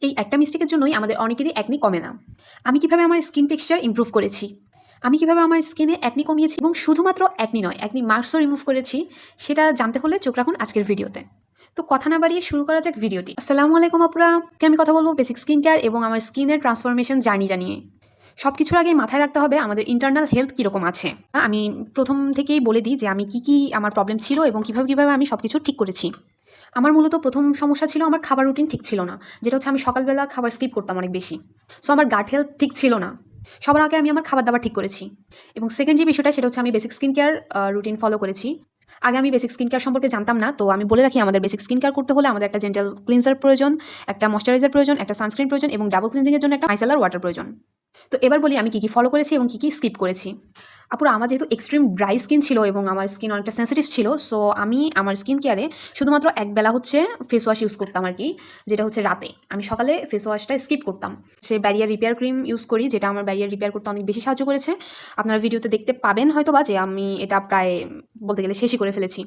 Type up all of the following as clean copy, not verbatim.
এই একটা মিস্টেকের জন্যই আমাদের অনেকেরই অ্যাকনি কমে না। আমি কিভাবে আমার স্কিন টেক্সচার ইমপ্রুভ করেছি, আমি কিভাবে আমার স্কিনে অ্যাকনি কমিয়েছি এবং শুধুমাত্র অ্যাকনি নয়, অ্যাকনি মার্কসও রিমুভ করেছি, সেটা জানতে হলে চোখ রাখুন আজকের ভিডিওতে। তো কথা না বাড়িয়ে শুরু করা যাক ভিডিওটি। আসসালামু আলাইকুম আপুরা, আমি কথা বলবো বেসিক স্কিন কেয়ার এবং আমার স্কিনের ট্রান্সফরমেশন জার্নি জানিয়ে। সব কিছুর আগে মাথায় রাখতে হবে আমাদের ইন্টারনাল হেলথ কীরকম আছে। আমি প্রথম থেকেই বলে দিই যে আমি কি আমার প্রবলেম ছিল এবং কিভাবে আমি সব কিছু ঠিক করেছি। আমার মূলত প্রথম সমস্যা ছিল আমার খাবার রুটিন ঠিক ছিল না, যেটা হচ্ছে আমি সকালবেলা খাবার স্কিপ করতাম অনেক বেশি। সো আমার গাট হেলথ ঠিক ছিল না। সবার আগে আমি আমার খাবার দাবার ঠিক করেছি এবং সেকেন্ড যে বিষয়টা সেটা হচ্ছে আমি basic skin care routine follow করেছি। আগে আমি বেসিক স্কিন কেয়ার সম্পর্কে জানতাম না, তো আমি বলে রাখি আমাদের বেসিক স্কিন কেয়ার করতে হলে আমাদের একটা জেন্টাল ক্লিনজার প্রয়োজন, একটা ময়শ্চারাইজার প্রয়োজন, একটা সানস্ক্রিন প্রয়োজন এবং ডাবল ক্লিনজিংয়ের জন্য একটা মাইসেলার ওয়াটার প্রয়োজন। তো এবার বলি আমি কি ফলো করেছি এবং কি স্কিপ করেছি। আপুরা, আমার যেহেতু এক্সট্রিম ড্রাই স্কিন ছিল এবং আমার স্কিন অনেকটা সেন্সিটিভ ছিল, সো আমি আমার স্কিন কেয়ারে শুধুমাত্র একবেলা হচ্ছে ফেস ওয়াশ ইউজ করতাম আর কি, যেটা হচ্ছে রাতে। আমি সকালে ফেস ওয়াশটা স্কিপ করতাম। সে ব্যারিয়ার রিপেয়ার ক্রিম ইউজ করি, যেটা আমার ব্যারিয়ার রিপেয়ার করতে অনেক বেশি সাহায্য করেছে। আপনারা ভিডিওতে দেখতে পাবেন হয়তো বা যে আমি এটা প্রায় বলতে গেলে শেষই করে ফেলেছি।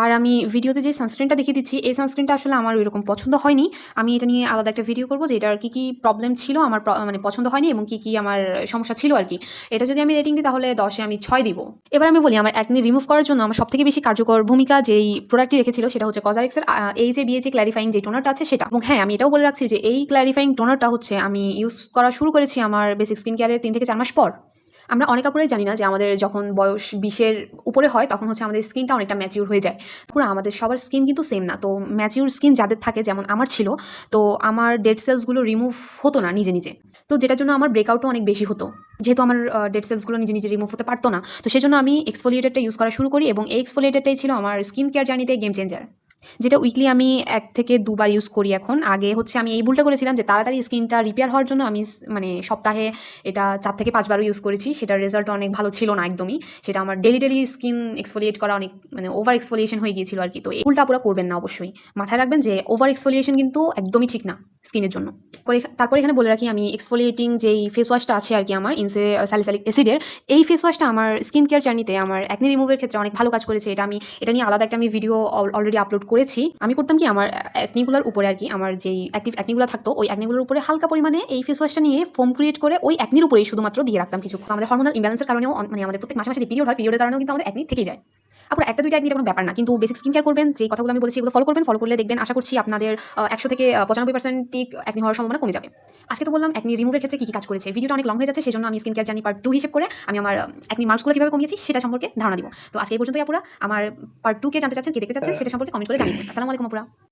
আর আমি ভিডিওতে যে সানস্ক্রিনটা দেখিয়ে দিচ্ছি, এই সানস্ক্রিনটা আসলে আমার ওইরকম পছন্দ হয়নি। আমি এটা নিয়ে আলাদা একটা ভিডিও করবো যে এটার কী প্রবলেম ছিল, আমার মানে পছন্দ হয়নি এবং কী আমার সমস্যা ছিল আর কি। এটা যদি আমি রেটিং দিই তাহলে 10-এ আমি 6 দিব। এবার আমি বলি আমার অ্যাকনি রিমুভ করার জন্য আমার সবথেকে বেশি কার্যকর ভূমিকা যেই প্রোডাক্টটি রেখেছিল সেটা হচ্ছে কজারিক্সের এই যে বিএচি ক্ল্যারিফাইং যে টোনারটা আছে সেটা। এবং হ্যাঁ, আমি এটাও বলে রাখছি যে এই ক্ল্যারিফাইং টোনারটা হচ্ছে আমি ইউজ করা শুরু করেছি আমার বেসিক স্কিন কেয়ারের 3 থেকে 4 মাস পর। আমরা অনেক আপুরাই জানি না যে আমাদের যখন বয়স 20-এর উপরে হয় তখন হচ্ছে আমাদের স্কিনটা অনেকটা ম্যাচিউর হয়ে যায়। পুরো আমাদের সবার স্কিন কিন্তু সেম না। তো ম্যাচিউর স্কিন যাদের থাকে, যেমন আমার ছিল, তো আমার ডেড সেলসগুলো রিমুভ হতো না নিজে নিজে। তো যেটার জন্য আমার ব্রেকআউটও অনেক বেশি হতো, যেহেতু আমার ডেড সেলসগুলো নিজে নিজে রিমুভ হতে পারতো না। তো সেজন্য আমি এক্সফোলিয়েটারটা ইউজ করা শুরু করি এবং এই এক্সফোলিয়েটারটাই ছিল আমার স্কিন কেয়ার জার্নিতে গেম চেঞ্জার, যেটা উইকলি আমি 1 থেকে 2 বার ইউজ করি এখন। আগে হচ্ছে আমি এই ভুলটা করেছিলাম যে তাড়াতাড়ি স্কিনটা রিপেয়ার হওয়ার জন্য আমি মানে সপ্তাহে এটা 4 থেকে 5 বারও ইউজ করেছি। সেটার রেজাল্ট অনেক ভালো ছিল না একদমই। সেটা আমার ডেলি স্কিন এক্সফোলিয়েট করা অনেক মানে ওভার এক্সফোলিয়েশন হয়ে গিয়েছিল আর কি। তো এই ভুলটা পুরো করবেন না অবশ্যই। মাথায় রাখবেন যে ওভার এক্সফোলিয়েশন কিন্তু একদমই ঠিক না স্কিনের জন্য। তারপর এখানে বলে রাখি আমি এক্সফোলিয়েটিং যেই ফেস ওয়াশটা আছে আর কি আমার ইনসে স্যালিসাইলিক অ্যাসিডের, এই ফেস ওয়াশটা আমার স্কিন কেয়ার জার্নিতে আমার অ্যাকনি রিমুভের ক্ষেত্রে অনেক ভালো কাজ করেছে। এটা নিয়ে আলাদা একটা ভিডিও অলরেডি আপলোড করেছি। আমি করতাম কি আমার অ্যাকনিগুলোর উপরে আর কি, আমার যেই অ্যাক্টিভ অ্যাকনিগুলো থাকতো ওই অ্যাকনিগুলোর উপরে হালকা পরিমাণে এই ফেস ওয়াশটা নিয়ে ফোম ক্রিয়েট করে ওই অ্যাকনির উপরেই শুধুমাত্র দিয়ে রাখতাম কিছু। আমাদের হরমোনাল ইমব্যালেন্সের কারণেও মানে আমাদের প্রত্যেক মাসে যে পিরিয়ড হয়, পিরিয়ডের কারণেও কিন্তু আমাদের অ্যাকনি থেকেই যায়। আপনার একটা দুইটা অ্যাকনি কোনো ব্যাপার না, কিন্তু বেসিক স্কিন কেয়ার করবেন, যে কথাগুলো আমি বলেছি এগুলো ফলো করবেন। ফলো করলে দেখবেন আশা করছি আপনাদের 100 থেকে 95% টিক অ্যাকনি হওয়ার সম্ভাবনা কমে যাবে। আজকে তো বললাম অ্যাকনি রিমুভের ক্ষেত্রে কি কাজ করেছে। ভিডিওটা অনেক লং হয়ে যাচ্ছে, সেজন্য আমি স্কিন কেয়ার জার্নি পার্ট 2 হিসেব করে আমি আমার অ্যাকনি মার্কসগুলো কিভাবে কমিয়েছি সেটা সম্পর্কে ধারণা দিব। তো আজকে এই পর্যন্তই আপুরা। আমার পার্ট 2 কে জানতে চাচ্ছেন, কি দেখতে চাচ্ছেন সেটা সম্পর্কে কমেন্ট করে জানিয়ে দিন। আসসালামু আলাইকুম আপুরা।